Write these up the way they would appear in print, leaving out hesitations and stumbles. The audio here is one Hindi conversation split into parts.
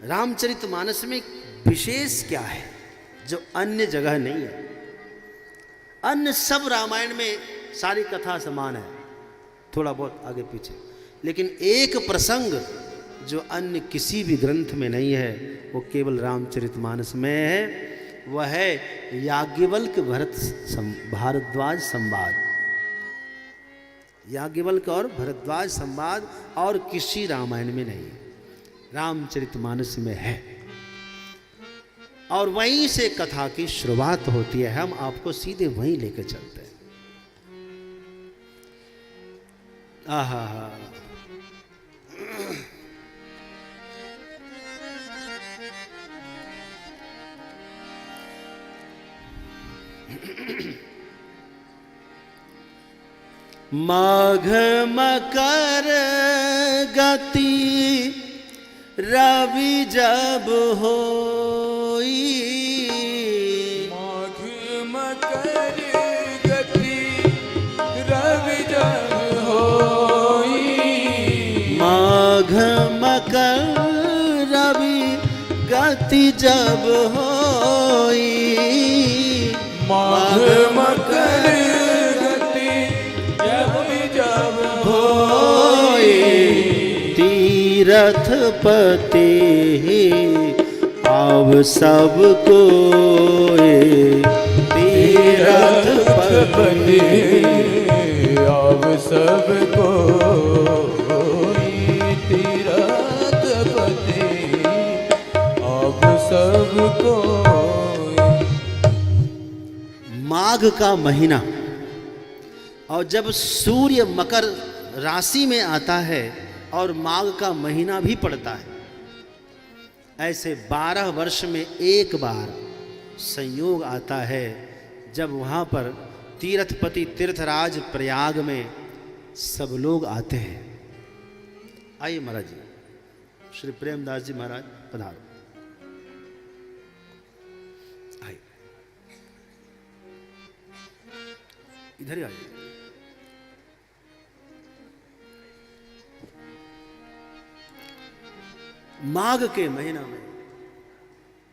रामचरितमानस में विशेष क्या है जो अन्य जगह नहीं है? अन्य सब रामायण में सारी कथा समान है, थोड़ा बहुत आगे पीछे, लेकिन एक प्रसंग जो अन्य किसी भी ग्रंथ में नहीं है वो केवल रामचरितमानस में है। वह है याज्ञवल्क्य भारद्वाज संवाद। याज्ञवल्क्य और भारद्वाज संवाद और किसी रामायण में नहीं है, रामचरितमानस में है। और वहीं से कथा की शुरुआत होती है। हम आपको सीधे वहीं लेकर चलते हैं। आहा हा। माघ मकर गति रवि जब होई, माघ मकर गति रवि जब होई, माघ मकर रवि गति जब होई, माघ मकर तीरथ पति आव सब कोय, तीरथ पति आव सब कोय, तीरथ पति आव सब कोय। माघ का महीना और जब सूर्य मकर राशि में आता है और माघ का महीना भी पड़ता है, ऐसे 12 वर्ष में एक बार संयोग आता है जब वहाँ पर तीर्थपति तीर्थराज प्रयाग में सब लोग आते हैं। आइए महाराज जी, श्री प्रेमदास जी महाराज पधारो। आइए, इधर ही आइए। माघ के महीना में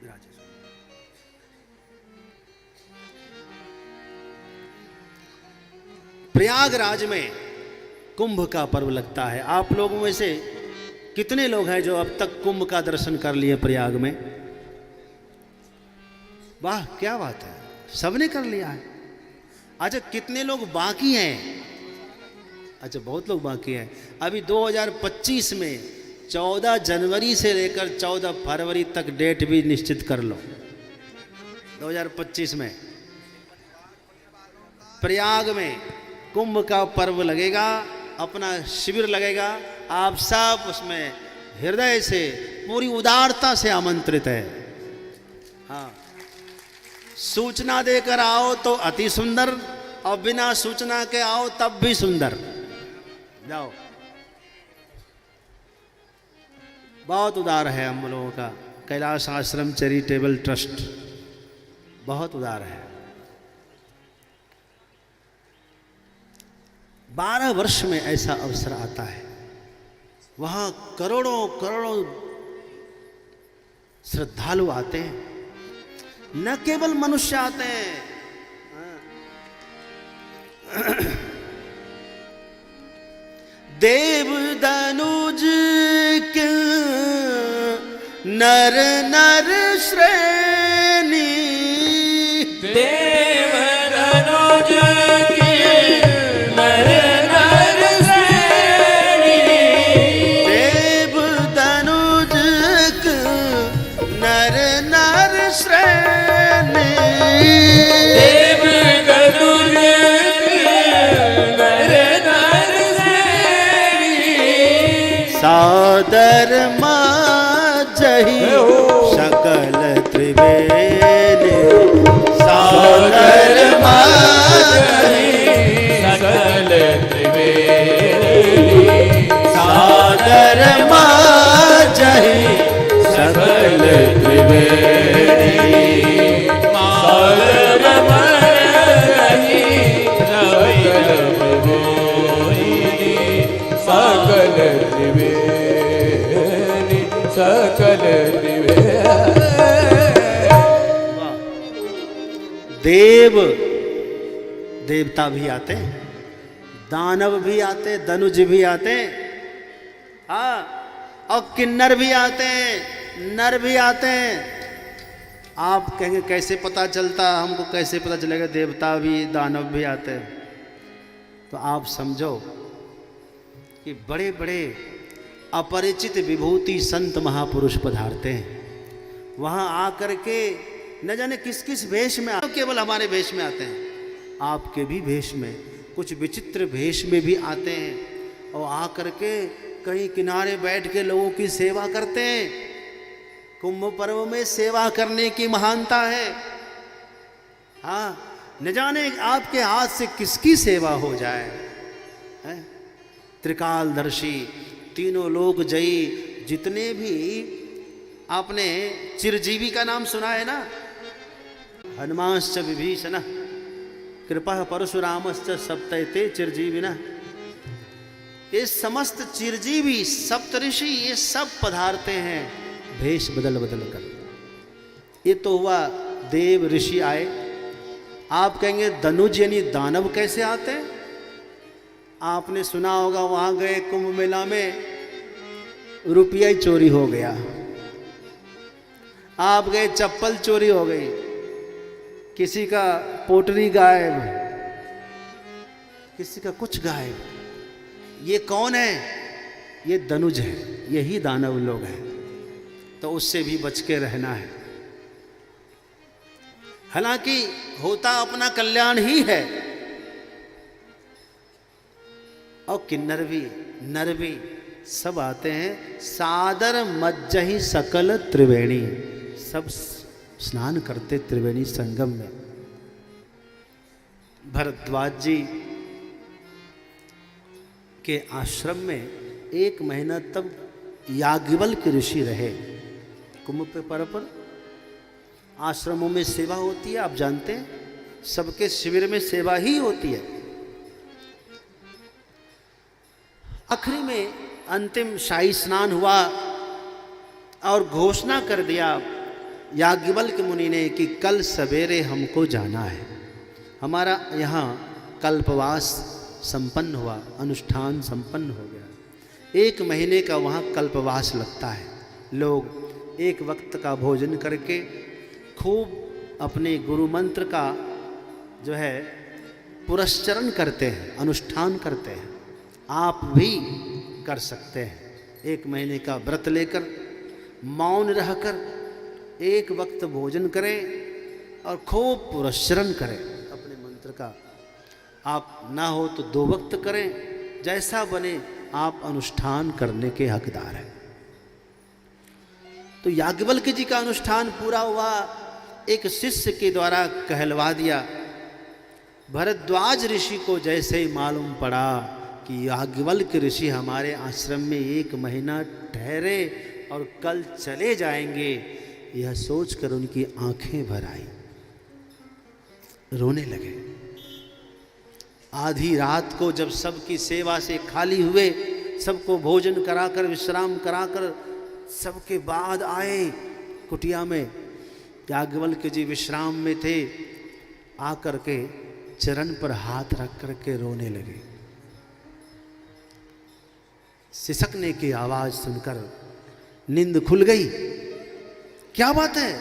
विराजे प्रयागराज में कुंभ का पर्व लगता है। आप लोगों में से कितने लोग हैं जो अब तक कुंभ का दर्शन कर लिए प्रयाग में? वाह, क्या बात है, सबने कर लिया है। अच्छा, कितने लोग बाकी हैं? अच्छा, बहुत लोग बाकी हैं। अभी 2025 में 14 जनवरी से लेकर 14 फरवरी तक डेट भी निश्चित कर लो। 2025 में प्रयाग में कुंभ का पर्व लगेगा, अपना शिविर लगेगा। आप सब उसमें हृदय से पूरी उदारता से आमंत्रित है। हाँ, सूचना देकर आओ तो अति सुंदर, और बिना सूचना के आओ तब भी सुंदर। जाओ, बहुत उदार है हम लोगों का कैलाश आश्रम चैरिटेबल ट्रस्ट, बहुत उदार है। 12 वर्ष में ऐसा अवसर आता है। वहां करोड़ों करोड़ों श्रद्धालु आते हैं, न केवल मनुष्य आते हैं। देव दनुज के नर नर श्रेणी, देव दनुज के नर नर श्रेणी, देव दनुज के नर नर श्रेणी, देव दनुज के नर नर श्रेणी, सादर माजहि सकल त्रिवेणी, सादर माजहि सकल त्रिवेणी, सादर माजहि सकल त्रिवेणी, सादर माजहि सकल त्रिवेणी, सकल त्रिवेणी, सकल सकल देव देवता भी आते हैं, दानव भी आते, दनुज भी आते, हाँ, और किन्नर भी आते हैं, नर भी आते हैं। आप कहेंगे कैसे पता चलता, हमको कैसे पता चलेगा देवता भी दानव भी आते हैं? तो आप समझो कि बड़े बड़े अपरिचित विभूति संत महापुरुष पधारते हैं। वहाँ आकर के न जाने किस किस वेश में, केवल हमारे वेश में आते हैं, आपके भी वेश में, कुछ विचित्र वेश में भी आते हैं और आकर के कहीं किनारे बैठ के लोगों की सेवा करते हैं। कुंभ पर्व में सेवा करने की महानता है। हाँ, न जाने आपके हाथ से किसकी सेवा हो जाए। है? त्रिकालदर्शी, तीनों लोक जयी, जितने भी आपने चिरजीवी का नाम सुना है ना, हनुमांश्च विभीषण कृपा परशुरामश्च सप्तैते चिरजीविना, ये समस्त चिरजीवी सप्तऋषि ये सब पधारते हैं भेष बदल बदल कर। ये तो हुआ देव ऋषि आए। आप कहेंगे दनुज यानी दानव कैसे आते हैं? आपने सुना होगा वहां गए कुंभ मेला में, रुपया ही चोरी हो गया। आप गए चप्पल चोरी हो गई, किसी का पोटरी गायब, किसी का कुछ गायब। ये कौन है? ये दनुज है, यही दानव लोग हैं। तो उससे भी बच के रहना है। हालांकि होता अपना कल्याण ही है। और किन्नर भी नर भी सब आते हैं। सादर मज्जहि सकल त्रिवेणी, सब स्नान करते त्रिवेणी संगम में। भरद्वाज जी के आश्रम में 1 महीना तब याज्ञवल्क्य ऋषि रहे। कुंभ पे पर्व पर आश्रमों में सेवा होती है, आप जानते हैं, सबके शिविर में सेवा ही होती है। आखिरी में अंतिम शाही स्नान हुआ और घोषणा कर दिया याज्ञवल्क्य मुनि ने कि कल सवेरे हमको जाना है। हमारा यहाँ कल्पवास संपन्न हुआ, अनुष्ठान संपन्न हो गया। 1 महीने का वहाँ कल्पवास लगता है। लोग एक वक्त का भोजन करके खूब अपने गुरु मंत्र का जो है पुरस्चरण करते हैं, अनुष्ठान करते हैं। आप भी कर सकते हैं। 1 महीने का व्रत लेकर मौन रहकर 1 वक्त भोजन करें और खूब पुरस्चरण करें अपने मंत्र का। आप ना हो तो 2 वक्त करें, जैसा बने आप अनुष्ठान करने के हकदार हैं। तो याज्ञवल्क्य जी का अनुष्ठान पूरा हुआ। एक शिष्य के द्वारा कहलवा दिया। भरद्वाज ऋषि को जैसे ही मालूम पड़ा कि याज्ञवल्क्य ऋषि हमारे आश्रम में 1 महीना ठहरे और कल चले जाएंगे, यह सोचकर उनकी आंखें भर आई, रोने लगे। आधी रात को जब सबकी सेवा से खाली हुए, सबको भोजन कराकर विश्राम कराकर सबके बाद आए कुटिया में, याज्ञवल्क्य जी विश्राम में थे। आकर के चरण पर हाथ रख करके रोने लगे। सिसकने की आवाज सुनकर नींद खुल गई। क्या बात है?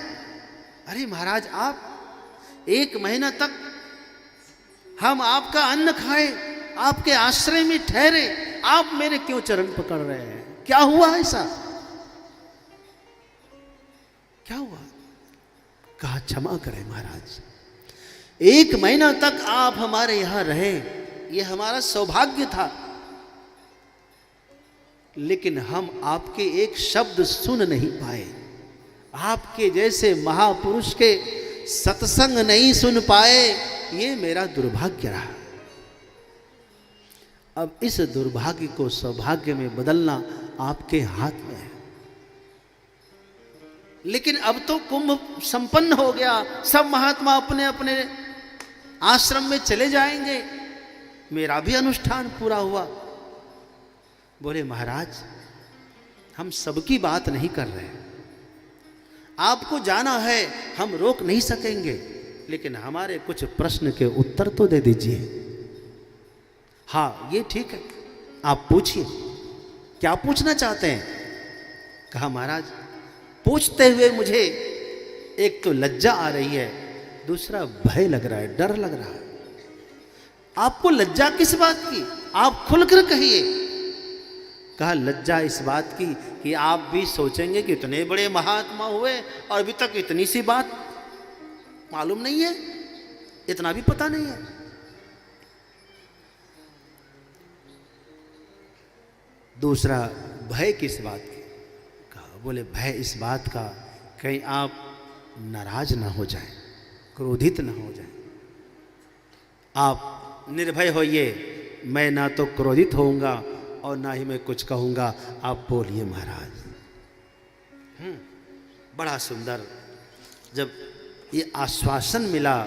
अरे महाराज, आप 1 महीना तक हम आपका अन्न खाए, आपके आश्रय में ठहरे, आप मेरे क्यों चरण पकड़ रहे हैं? क्या हुआ ऐसा? क्या हुआ? कहा क्षमा करें महाराज, 1 महीना तक आप हमारे यहां रहे, ये हमारा सौभाग्य था, लेकिन हम आपके एक शब्द सुन नहीं पाए, आपके जैसे महापुरुष के सत्संग नहीं सुन पाए, ये मेरा दुर्भाग्य रहा। अब इस दुर्भाग्य को सौभाग्य में बदलना आपके हाथ में है। लेकिन अब तो कुंभ संपन्न हो गया, सब महात्मा अपने अपने आश्रम में चले जाएंगे, मेरा भी अनुष्ठान पूरा हुआ। बोले महाराज, हम सबकी बात नहीं कर रहे हैं, आपको जाना है, हम रोक नहीं सकेंगे, लेकिन हमारे कुछ प्रश्न के उत्तर तो दे दीजिए। हाँ, ये ठीक है, आप पूछिए, क्या पूछना चाहते हैं? कहा महाराज, पूछते हुए मुझे एक तो लज्जा आ रही है, दूसरा भय लग रहा है, डर लग रहा है। आपको लज्जा किस बात की? आप खुलकर कहिए। कहा, लज्जा इस बात की कि आप भी सोचेंगे कि इतने बड़े महात्मा हुए और अभी तक इतनी सी बात मालूम नहीं है, इतना भी पता नहीं है। दूसरा, भय किस बात की? कहा, बोले भय इस बात का कहीं आप नाराज ना हो जाएं, क्रोधित ना हो जाएं। आप निर्भय होइए, मैं ना तो क्रोधित होऊंगा और ना ही मैं कुछ कहूंगा, आप बोलिए महाराज। बड़ा सुंदर। जब ये आश्वासन मिला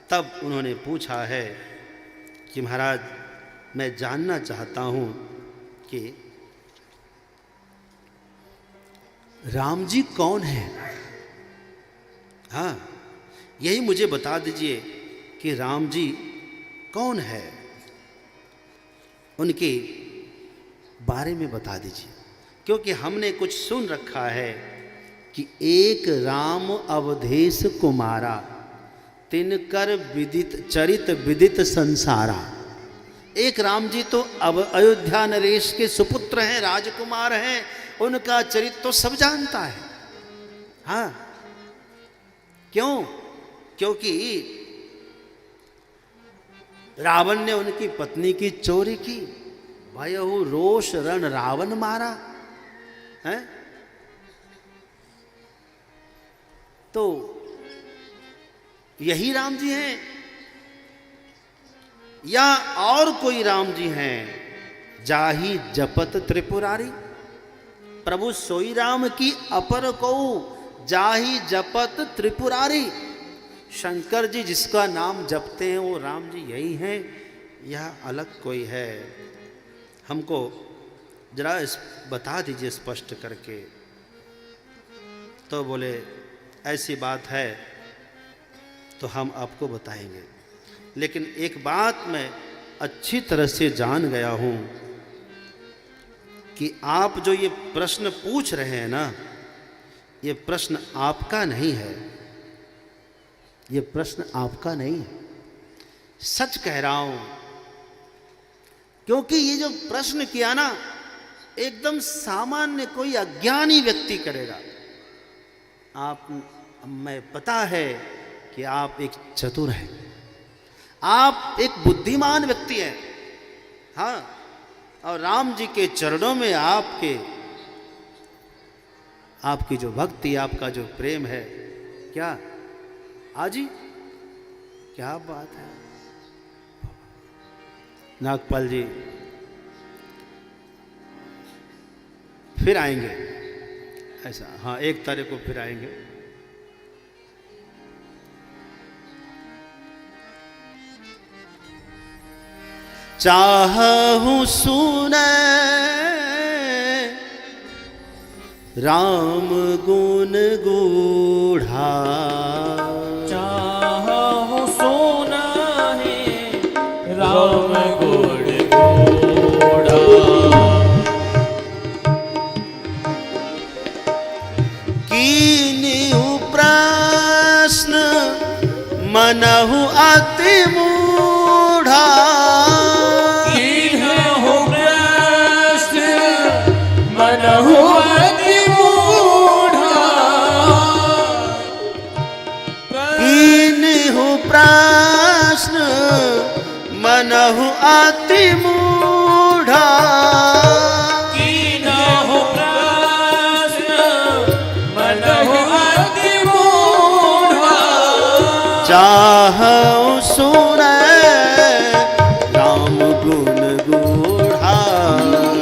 तब उन्होंने पूछा है कि महाराज, मैं जानना चाहता हूं कि राम जी कौन है? हाँ, यही मुझे बता दीजिए कि राम जी कौन है, उनके बारे में बता दीजिए। क्योंकि हमने कुछ सुन रखा है कि एक राम अवधेश कुमारा, तिनकर विदित चरित विदित संसारा। एक राम जी तो अब अयोध्या नरेश के सुपुत्र हैं, राजकुमार हैं, उनका चरित्र तो सब जानता है। हाँ, क्यों? क्योंकि रावण ने उनकी पत्नी की चोरी की, भयहु रोष रण रावण मारा है। तो यही राम जी हैं या और कोई राम जी हैं? जाही जपत त्रिपुरारी, प्रभु सोई राम की अपर को जाही जपत त्रिपुरारी। शंकर जी जिसका नाम जपते हैं वो राम जी यही हैं या अलग कोई है? हमको जरा बता दीजिए स्पष्ट करके। तो बोले, ऐसी बात है तो हम आपको बताएंगे, लेकिन एक बात मैं अच्छी तरह से जान गया हूं कि आप जो ये प्रश्न पूछ रहे हैं ना, ये प्रश्न आपका नहीं है, ये प्रश्न आपका नहीं है। सच कह रहा हूं, क्योंकि ये जो प्रश्न किया ना, एकदम सामान्य कोई अज्ञानी व्यक्ति करेगा। आप, मैं पता है कि आप एक चतुर हैं, आप एक बुद्धिमान व्यक्ति हैं। हाँ, और राम जी के चरणों में आपकी जो भक्ति, आपका जो प्रेम है, क्या आजी, क्या बात है। नागपाल जी फिर आएंगे ऐसा? हाँ, 1 तारीख को फिर आएंगे। चाहूं सुने राम गुण गूढ़ा, चाहूं सुना है राम गुण गूढ़ा। कीन्हु प्रश्न मनहु अति मूढ़ा, कीन्हु प्रश्न मनहु अति मूढ़ा। कीन्हु प्रश्न मनहु अति मूढ़ा, कीन्हु प्रश्न मनहु अति मूढ़ा। चाहूं सुने राम गुण गूढ़ा,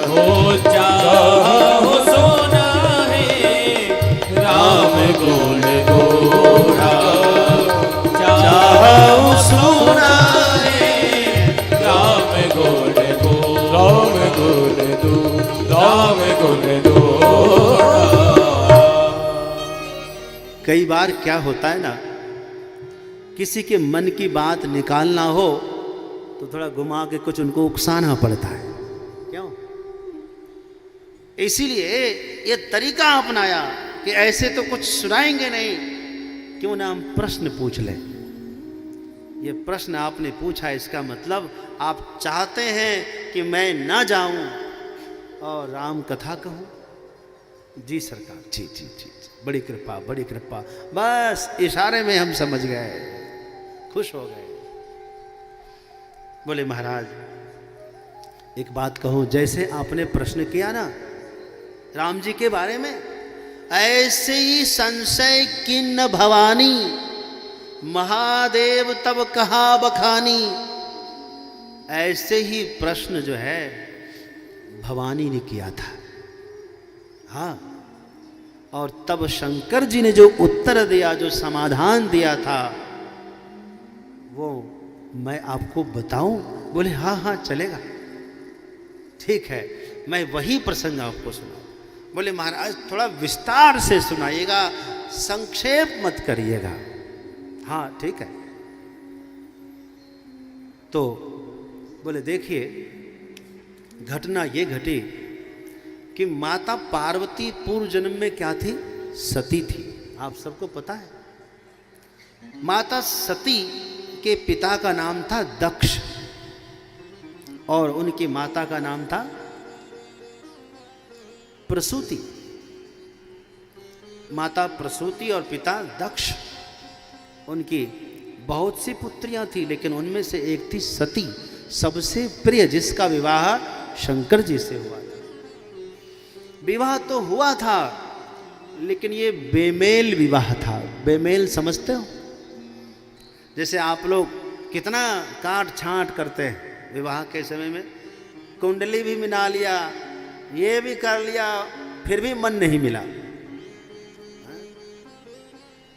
हो चाहूं सुना है राम गुण गूढ़ा। चाहूं सुना राम गुण गूढ़ा। राम गुण गूढ़ा। कई बार क्या होता है ना, किसी के मन की बात निकालना हो तो थोड़ा घुमा के कुछ उनको उकसाना पड़ता है। क्यों? इसीलिए ये तरीका अपनाया कि ऐसे तो कुछ सुनाएंगे नहीं, क्यों ना हम प्रश्न पूछ लें। ये प्रश्न आपने पूछा, इसका मतलब आप चाहते हैं कि मैं ना जाऊं और राम कथा कहूं। जी सरकार, जी जी जी, बड़ी कृपा, बड़ी कृपा। बस इशारे में हम समझ गए, खुश हो गए। बोले महाराज एक बात कहूं, जैसे आपने प्रश्न किया ना राम जी के बारे में, ऐसे ही संशय किन्न भवानी, महादेव तब कहा बखानी। ऐसे ही प्रश्न जो है भवानी ने किया था। हाँ, और तब शंकर जी ने जो उत्तर दिया, जो समाधान दिया था, वो मैं आपको बताऊं? बोले हाँ हाँ चलेगा, ठीक है, मैं वही प्रसंग आपको सुनाऊं। बोले महाराज थोड़ा विस्तार से सुनाइएगा, संक्षेप मत करिएगा। हाँ ठीक है। तो बोले देखिए, घटना ये घटी कि माता पार्वती पूर्व जन्म में क्या थी? सती थी। आप सबको पता है। माता सती के पिता का नाम था दक्ष और उनकी माता का नाम था प्रसूति। माता प्रसूति और पिता दक्ष। उनकी बहुत सी पुत्रियां थी, लेकिन उनमें से एक थी सती, सबसे प्रिय, जिसका विवाह शंकर जी से हुआ था। विवाह तो हुआ था, लेकिन ये बेमेल विवाह था। बेमेल समझते हो? जैसे आप लोग कितना काट छांट करते हैं विवाह के समय में, कुंडली भी मिला लिया, ये भी कर लिया, फिर भी मन नहीं मिला।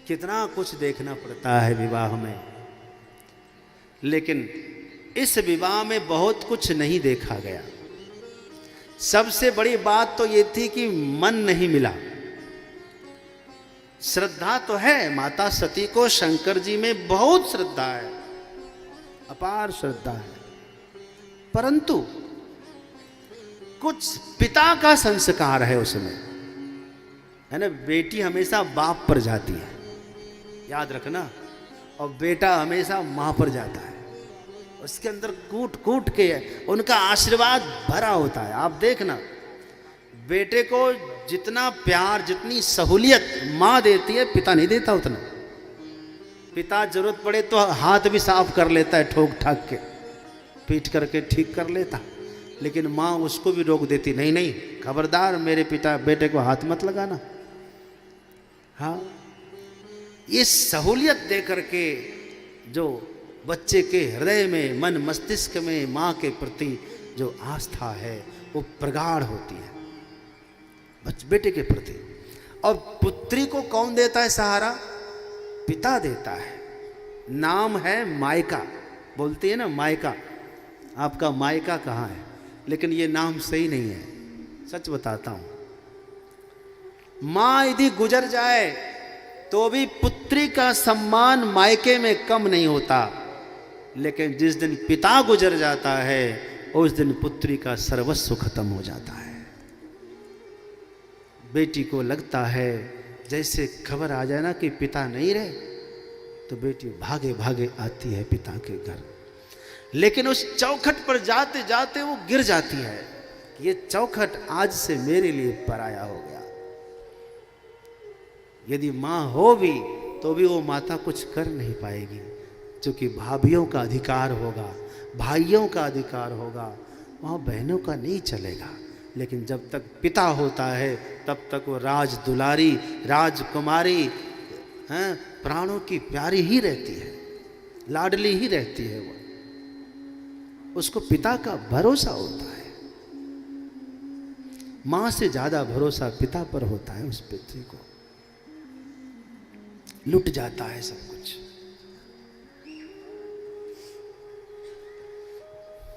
कितना कुछ देखना पड़ता है विवाह में। लेकिन इस विवाह में बहुत कुछ नहीं देखा गया। सबसे बड़ी बात तो ये थी कि मन नहीं मिला। श्रद्धा तो है, माता सती को शंकर जी में बहुत श्रद्धा है, अपार श्रद्धा है, परंतु कुछ पिता का संस्कार है उसमें, है ना। बेटी हमेशा बाप पर जाती है, याद रखना, और बेटा हमेशा माँ पर जाता है। उसके अंदर कूट कूट के उनका आशीर्वाद भरा होता है। आप देखना, बेटे को जितना प्यार, जितनी सहूलियत माँ देती है, पिता नहीं देता उतना। पिता जरूरत पड़े तो हाथ भी साफ कर लेता है, ठोक ठाक के पीट करके ठीक कर लेता, लेकिन माँ उसको भी रोक देती, नहीं नहीं खबरदार, मेरे पिता बेटे को हाथ मत लगाना। हाँ, ये सहूलियत दे करके जो बच्चे के हृदय में, मन मस्तिष्क में माँ के प्रति जो आस्था है वो प्रगाढ़ होती है बेटे के प्रति। और पुत्री को कौन देता है सहारा? पिता देता है। नाम है मायका, बोलती है ना मायका। आपका मायका कहाँ है? लेकिन ये नाम सही नहीं है, सच बताता हूं। माँ यदि गुजर जाए तो भी पुत्री का सम्मान मायके में कम नहीं होता, लेकिन जिस दिन पिता गुजर जाता है उस दिन पुत्री का सर्वस्व खत्म हो जाता है। बेटी को लगता है जैसे खबर आ जाए ना कि पिता नहीं रहे, तो बेटी भागे भागे आती है पिता के घर, लेकिन उस चौखट पर जाते जाते वो गिर जाती है। ये चौखट आज से मेरे लिए पराया हो गया। यदि माँ हो भी तो भी वो माता कुछ कर नहीं पाएगी, क्योंकि भाभियों का अधिकार होगा, भाइयों का अधिकार होगा, वहाँ बहनों का नहीं चलेगा। लेकिन जब तक पिता होता है तब तक वो राज दुलारी, राजकुमारी, हैं, प्राणों की प्यारी ही रहती है, लाडली ही रहती है। वो उसको पिता का भरोसा होता है। माँ से ज्यादा भरोसा पिता पर होता है। उस पुत्री को लुट जाता है सब कुछ।